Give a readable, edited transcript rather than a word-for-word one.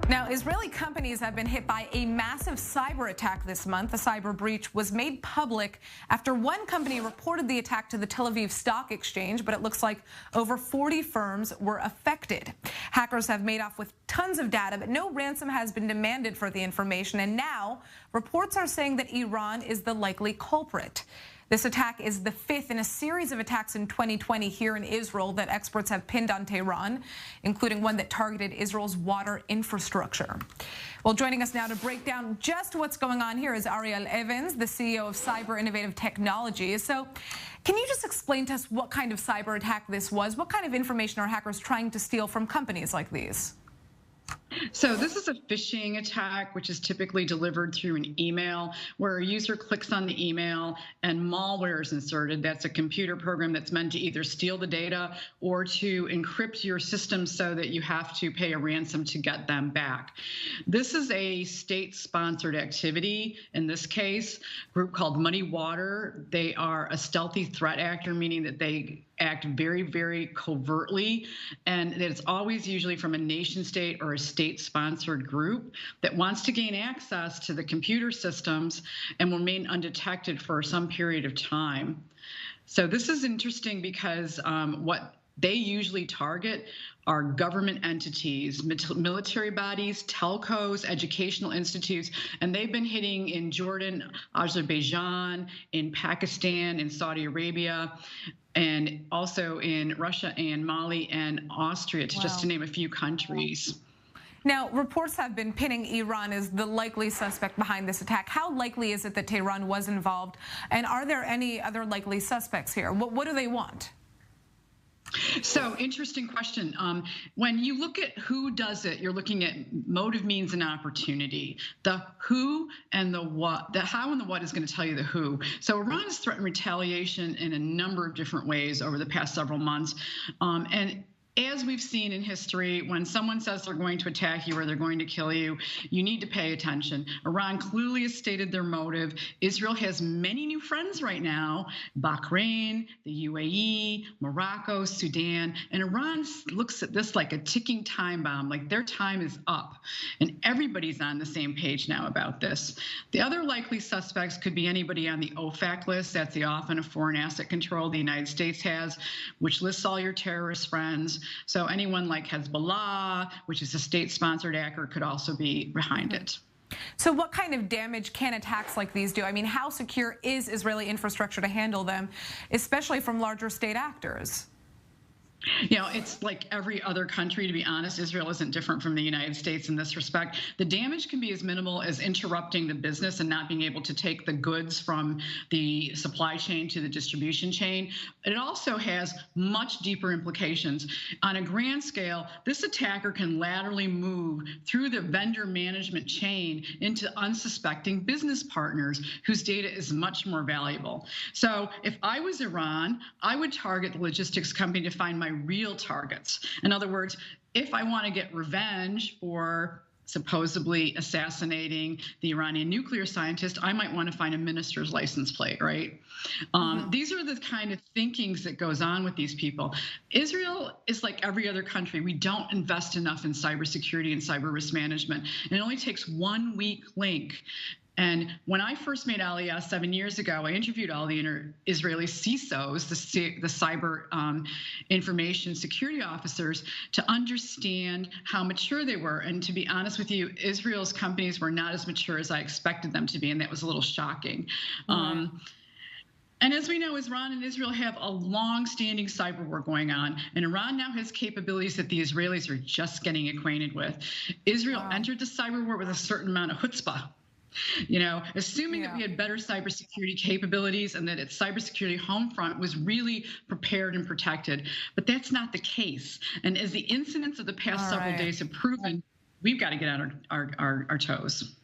Now, Israeli companies have been hit by a massive cyber attack this month. The cyber breach was made public after one company reported the attack to the Tel Aviv Stock Exchange, but it looks like over 40 firms were affected. Hackers have made off with tons of data, but no ransom has been demanded for the information. And now reports are saying that Iran is the likely culprit. This attack is the fifth in a series of attacks in 2020 here in Israel that experts have pinned on Tehran, including one that targeted Israel's water infrastructure. Well, joining us now to break down just what's going on here is ARIEL Evans, the CEO of Cyber Innovative Technologies. So can you just explain to us what kind of cyber attack this was? What kind of information are hackers trying to steal from companies like these? So this is a phishing attack, which is typically delivered through an email where a user clicks on the email and malware is inserted. That's a computer program that's meant to either steal the data or to encrypt your system so that you have to pay a ransom to get them back. This is a state-sponsored activity. In this case, a group called Muddy Water. They are a stealthy threat actor, meaning that they act very, very covertly, and it's always usually from a nation state or a state-sponsored group that wants to gain access to the computer systems and will remain undetected for some period of time. So this is interesting because what they usually target are government entities, military bodies, telcos, educational institutes, and they've been hitting in Jordan, Azerbaijan, in Pakistan, in Saudi Arabia, and also in Russia and Mali and Austria, just to name a few countries. Now, reports have been pinning Iran as the likely suspect behind this attack. How likely is it that Tehran was involved? And are there any other likely suspects here? What do they want? So interesting question. When you look at who does it, you're looking at motive, means, and opportunity. The who and the what, the how and the what is going to tell you the who. So Iran has threatened retaliation in a number of different ways over the past several months. And as we've seen in history, when someone says they're going to attack you or they're going to kill you, you need to pay attention. Iran clearly has stated their motive. Israel has many new friends right now: Bahrain, the UAE, Morocco, Sudan. And Iran looks at this like a ticking time bomb, like their time is up. And everybody's on the same page now about this. The other likely suspects could be anybody on the OFAC list. That's the Office of Foreign Asset Control the United States has, which lists all your terrorist friends. So anyone like Hezbollah, which is a state-sponsored actor, could also be behind it. So what kind of damage can attacks like these do? I mean, how secure is Israeli infrastructure to handle them, especially from larger state actors? You know, it's like every other country, to be honest. Israel isn't different from the United States in this respect. The damage can be as minimal as interrupting the business and not being able to take the goods from the supply chain to the distribution chain. It also has much deeper implications. On a grand scale, this attacker can laterally move through the vendor management chain into unsuspecting business partners whose data is much more valuable. So if I was Iran, I would target the logistics company to find my real targets. In other words, if I want to get revenge for supposedly assassinating the Iranian nuclear scientist, I might want to find a minister's license plate, right? These are the kind of thinkings that goes on with these people. Israel is like every other country. We don't invest enough in cybersecurity and cyber risk management. And it only takes one weak link. And when I first made Aliyah 7 years ago, I interviewed all the Israeli CISOs, the cyber information security officers, to understand how mature they were. And to be honest with you, Israel's companies were not as mature as I expected them to be, and that was a little shocking. And as we know, Iran and Israel have a long-standing cyber war going on, and Iran now has capabilities that the Israelis are just getting acquainted with. Israel entered the cyber war with a certain amount of chutzpah. You know, assuming that we had better cybersecurity capabilities and that its cybersecurity home front was really prepared and protected. But that's not the case. And as the incidents of the past several days have proven, we've got to get on our toes.